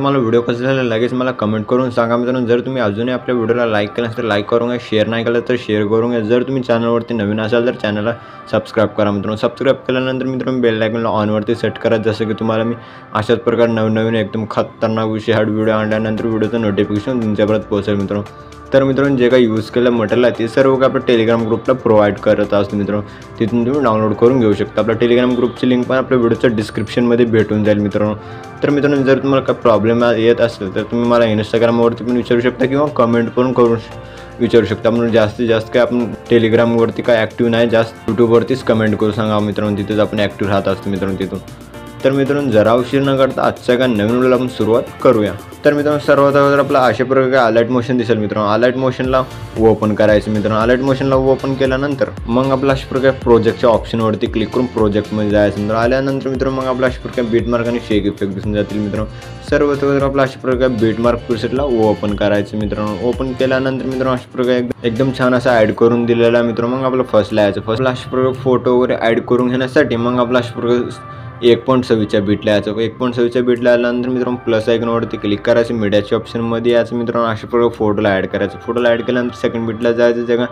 तुम्हाला व्हिडिओ कसा झाला लगेच मला कमेंट करून सांगा मित्रांनो। जर तुम्ही अजूनही आपल्या व्हिडिओला लाईक केलं तर लाईक करून घ्या, शेअर नाही केलं तर शेअर करून घ्या। जर तुम्ही चॅनलवरती नवीन असाल तर चॅनलला सबस्क्राईब करा मित्रांनो। सबस्क्राईब केल्यानंतर मित्रांनो बेल आयकॉनला ऑनवरती सेट करा, जसं की तुम्हाला मी अशाच प्रकारे नवीन एकदम खतरनाक विषय व्हिडिओ आणल्यानंतर व्हिडिओचं नोटिफिकेशन तुमच्यापर्यंत पोहोचेल मित्रांनो। तर मित्रांनो जे काही यूज केलं मटेरियल आहे ते सर्व काय आपल्या टेलिग्राम ग्रुपला प्रोव्हाइड करत असतो मित्रांनो। तिथून तुम्ही डाउनलोड करून घेऊ शकता। आपल्या टेलिग्राम ग्रुपची लिंक पण आपल्या व्हिडिओच्या डिस्क्रिप्शनमध्ये भेटून जाईल मित्रांनो। तर मित्रांनो जर तुम्हाला काही प्रॉब्लेम येत असेल तर तुम्ही मला इंस्टाग्रामवरती पण विचारू शकता किंवा कमेंट पण करून विचारू शकता। म्हणून जास्तीत जास्त काय आपण टेलिग्रामवरती काय ॲक्टिव्ह नाही, जास्त यूट्यूबवरतीच कमेंट करू सांगा मित्रांनो, तिथेच आपण ॲक्टिव्ह राहत असतो मित्रांनो तिथून। तर मित्रांनो जरा उशीर न करता आजच्या काय नवीन व्हिडिओला आपण सुरुवात करूया। तर मित्रांनो सर्वात अगोदर आपला अशा प्रकारे अलाइट मोशन दिसेल मित्रांनो। अलाइट मोशनला ओपन करायचं मित्रांनो। अलाइट मोशनला ओपन केल्यानंतर मग आपला अशा प्रकारे प्रोजेक्टच्या ऑप्शनवरती क्लिक करून प्रोजेक्टमध्ये जायचं मित्रांनो। आल्यानंतर मित्रांनो मग आपला अशा प्रकारे बीटमार्क आणि शेक इफेक्ट दिसून जातील मित्रांनो। सर्वात अगोदर आपला अशा प्रकारे बीटमार्क प्रीसेटला ओपन करायचं मित्रांनो। ओपन केल्यानंतर मित्रांनो अशा प्रकारे एकदम छान असा ॲड करून दिलेला मित्रांनो। मग आपला फर्स्टला यायचं, फर्स्टला अशा प्रकारे फोटो वगैरे ॲड करून घेण्यासाठी मग आपला अशा प्रकारे 1.26च्या बीटला यायचं। 1.26च्या बीटला आल्यानंतर मित्रांनो प्लस आयकॉनवरती क्लिक करायचं, मीडियाच्या ऑप्शनमध्ये यायचं मित्रांनो। अशा प्रकारे फोटोला ॲड करायचं। फोटोला ॲड केल्यानंतर सेकंड बीटला जायचं, जगा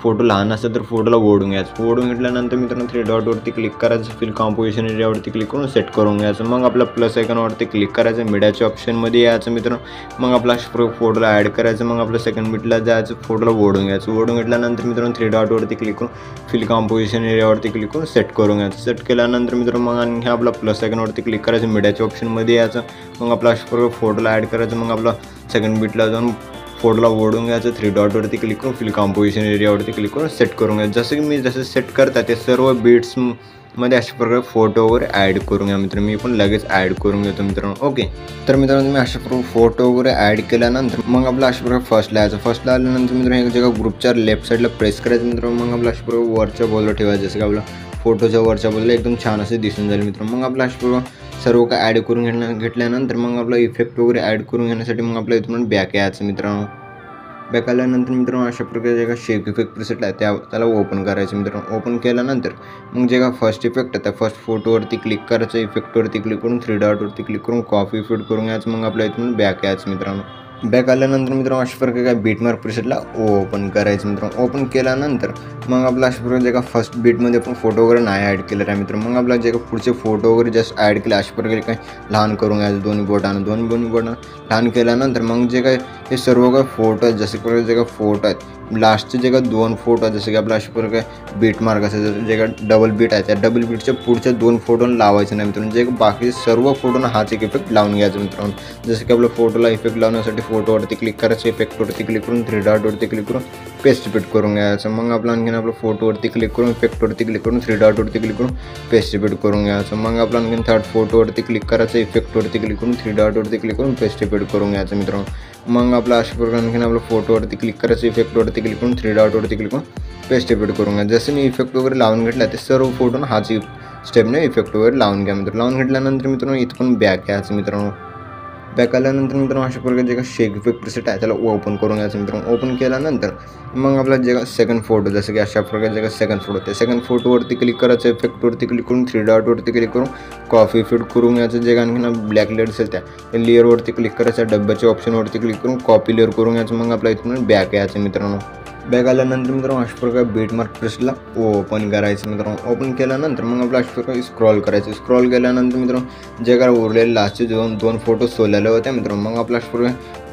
फोटो लहान असेल तर फोटोला ओढून घ्यायचं। ओढून घेतल्यानंतर मित्रांनो 3 डॉटवरती क्लिक करायचं, फिल कॉम्पोजिशन एरियावरती क्लिक करून सेट करून घ्यायचं। मग आपला प्लस आयकॉनवरती क्लिक करायचं, मीडियाच्या ऑप्शनमध्ये यायचं मित्रांनो। मग आपला अशा प्रकारे फोटोला ॲड करायचं, मग आपलं सेकंड बीटला जायचं, फोटोला ओढून घ्यायचं। ओढून घेतल्यानंतर मित्रांनो 3 डॉटवरती क्लिक करून फिल कॉम्पोजिशन एरियावरती क्लिक करून सेट करून घ्यायचं। सेट केल्यानंतर मित्रांनो मग आणि आपला प्लस आयकॉनवरती क्लिक करायचं, मीडियाच्या ऑप्शनमध्ये यायचं। मग आपला अशा प्रकारे फोटोला ॲड करायचं, मग आपला सेकंड बीटला जाऊन फोटोला ओढून घ्यायचं। 3 डॉटवरती क्लिक करून फिल कॉम्पोजिशन एरियावरती क्लिक करून सेट करून घ्यायचं। जसं की मी जसं सेट करता ते सर्व बीट्समध्ये अशा प्रकारे फोटो वगैरे ॲड करून घ्या मित्रांनो। मी पण लगेच ॲड करून घेतो मित्रांनो। ओके, तर मित्रांनो तुम्ही अशा प्रकारे फोटो वगैरे ॲड केल्यानंतर मग आपला अशा प्रकारे फर्स्टला यायचं। फर्स्टला आल्यानंतर मित्रांनो एक जगा ग्रुपच्या लेफ्ट साईडला प्रेस करायचं मित्रांनो। मग आपला अशा प्रकारे वरच्या बाजूला ठेवायचं, जसं की आपला फोटोच्या वरच्या बाजूला एकदम छान असे दिसून जाईल मित्रांनो। मग आपला अशा प्रकारे सर्व काय ॲड करून घेतल्यानंतर मग आपला इफेक्ट वगैरे ॲड करून घेण्यासाठी मग आपल्या इथून बॅक यायचं मित्रांनो। बॅक आल्यानंतर मित्रांनो अशा प्रकारे जे का शेक इफेक्ट प्रीसेट आहे त्याला ओपन करायचं मित्रांनो। ओपन केल्यानंतर मग जे का फर्स्ट इफेक्ट आहे त्या फर्स्ट फोटोवरती क्लिक करायचं, इफेक्टवरती क्लिक करून 3 डॉटवरती क्लिक करून कॉपी इफेक्ट करून घ्यायचं। मग आपल्या इथून बॅक यायचं मित्रांनो। बॅक आल्यानंतर मित्रांनो अशा प्रकारे काय बीटमार्क प्रीसेटला ओपन करायचं मित्रांनो। ओपन केल्यानंतर मग आपला अशा प्रकारे जे का फर्स्ट बीटमध्ये आपण फोटो वगैरे नाही ॲड केलं आहे मित्रांनो। मग आपला जे का पुढचे फोटो वगैरे जस्ट ॲड केले अशा प्रकारे काय लहान करून घ्यायचं, दोन्ही बोटानं लहान केल्यानंतर मग जे काय हे सर्व काय फोटो आहेत, जसे प्रकारे जे का फोटो आहेत लास्टचे जे का 2 फोटो आहेत, जसे की आपला अशा प्रकारे बीटमार्क असेल, जे का डबल बीट आहे त्या डबल बीटच्या पुढच्या 2 फोटोला लावायचं नाही मित्रांनो। जे बाकी सर्व फोटोना हाच एक इफेक्ट लावून घ्यायचा मित्रांनो। जसं की आपल्या फोटोला इफेक्ट लावण्यासाठी फोटोवरती क्लिक करायचं, इफेक्टवरती क्लिक करून 3 डॉटवरती क्लिक करून पेस्ट इफेक्ट करून घ्यायचं। मग आपला आणखीन आपलं फोटोवरती क्लिक करून इफेक्टवरती क्लिक करून 3 डॉटवरती क्लिक करून पेस्ट इफेक्ट करून घ्यायचं। मग आपला आणखीन थर्ड फोटोवरती क्लिक करायचं, इफेक्टवरती क्लिक करून 3 डॉटवरती क्लिक करून पेस्ट इफेक्ट करून घ्यायचं मित्रांनो। मग आपला अशा प्रकारे आणखीन आपलं फोटोवरती क्लिक करायचं, इफेक्टवरती क्लिक करून 3 डॉटवरती क्लिक करून पेस्ट इफेक्ट करून घ्या। जसं मी इफेक्ट वगैरे लावून घेतला ते सर्व फोटोना हाच स्टेपने इफेक्ट वगैरे लावून घ्या मित्रांनो। लावून घेतल्यानंतर मित्रांनो इथं पण बॅक यायचं मित्रांनो। बॅक आल्यानंतर मित्रांनो अशा प्रकारे जे का शेक इफेक्ट प्रीसेट आहे त्याला ओपन करून घ्यायचं मित्रांनो। ओपन केल्यानंतर मग आपला जे का सेकंड फोटो, जसं की अशा प्रकारे जे का सेकंड फोटो त्या सेकंड फोटोवरती क्लिक करायचं, इफेक्टवरती क्लिक करून 3 डॉटवरती क्लिक करून कॉपी इफेक्ट करून घ्यायचं। जे का आणखीन ब्लॅक लेअर असेल त्या लेअरवरती क्लिक करायचं, डब्याच्या ऑप्शनवरती क्लिक करून कॉपी लेअर करून घ्यायचं। मग आपल्या इथून बॅक यायचं मित्रांनो। बॅक आल्यानंतर मित्रांनो अशा प्रकारे बीटमार्क प्रीसेटला ओपन करायचं मित्रांनो। ओपन केल्यानंतर मग आपल्या अशा प्रकारे स्क्रॉल करायचं। स्क्रॉल केल्यानंतर मित्रांनो जे काय उरलेले लास्टचे 2 फोटो सोडलेले होते मित्रांनो। मग आपल्या अशा प्रकारे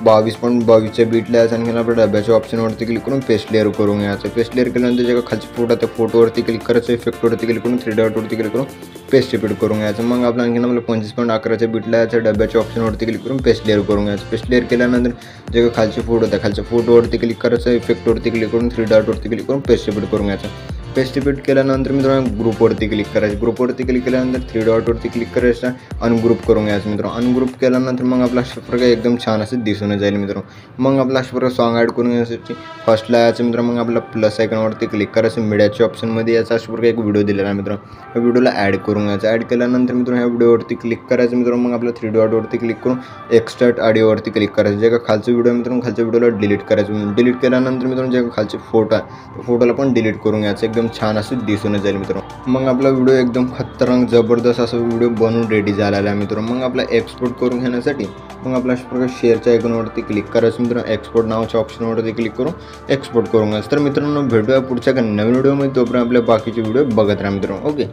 22.22च्या बीटला यायचं, आणखी आपल्या डब्याच्या ऑप्शनवरती क्लिक करून पेस्ट लेअर करून घ्यायचं। पेस्ट लेअर केल्यानंतर जे का खालचे फोटो त्या फोटोवरती क्लिक करायचं, इफेक्टवरती क्लिक करून 3 डॉटवरती क्लिक करून पेस्ट इफेक्ट करून घ्यायचं। मग आपल्या आणखीन आपलं 25.11च्या बीटला यायचं, डब्याच्या ऑप्शनवरती क्लिक करून पेस्ट लेअर करून घ्यायचं। पेस्ट लेअर केल्यानंतर जे का खालचे फोटो त्या खालच्या फोटोवरती क्लिक करायचं, इफेक्टवरती क्लिक करून 3 डॉटवरती क्लिक करून पेस्ट इफेक्ट करून घ्यायचं। पेस्ट इफेक्ट केल्यानंतर मित्रांनो ग्रुपवरती क्लिक करायचं। ग्रुपवरती क्लिक केल्यानंतर 3 डॉटवरती क्लिक करायचं, अनग्रुप करून घ्यायचं मित्रांनो। अनग्रुप केल्यानंतर मग आपला अशा प्रकारे एकदम छान असं दिसून जाईल मित्रांनो। मग आपला अशा प्रकारे सॉन्ग ॲड करून घेण्यासाठी फर्स्टला यायचं मित्रांनो। मग आपला प्लस आयकॉनवरती क्लिक करायचं, मीडियाच्या ऑप्शनमध्ये याचा अशा प्रकारे एक व्हिडिओ दिलेला आहे मित्रांनो। या व्हिडिओला ॲड करून घ्यायचं। ॲड केल्यानंतर मित्रांनो ह्या व्हिडिओवरती क्लिक करायचं मित्रांनो। मग आपल्या 3 डॉटवरती क्लिक करून एक्स्ट्राक्ट ऑडिओवरती क्लिक करायचं। जे का खालचं व्हिडिओ मित्रांनो खालच्या व्हिडिओला डिलीट करायचं। डिलीट केल्यानंतर मित्रांनो जे खालचे फोटो आहे त्या फोटोला पण डिलीट करून घ्यायचं। एकदम एकदम छान असं दिसून जाईल मित्रांनो। मग आपला व्हिडिओ एकदम खतरनाक जबरदस्त असा व्हिडिओ बनवून रेडी झालेला आहे मित्रांनो। मग आपला एक्सपोर्ट करून घेण्यासाठी मग आपल्या अशा प्रकारे शेअरच्या आयकॉनवरती क्लिक करायचं मित्रांनो। एक्सपोर्ट नावाच्या ऑप्शनवरती क्लिक करून एक्सपोर्ट करून घ्यायचं। तर मित्रांनो भेटूया पुढच्या नवीन व्हिडिओमध्ये, तोपर्यंत आपल्या बाकीचे व्हिडिओ बघत राहा मित्रांनो। ओके।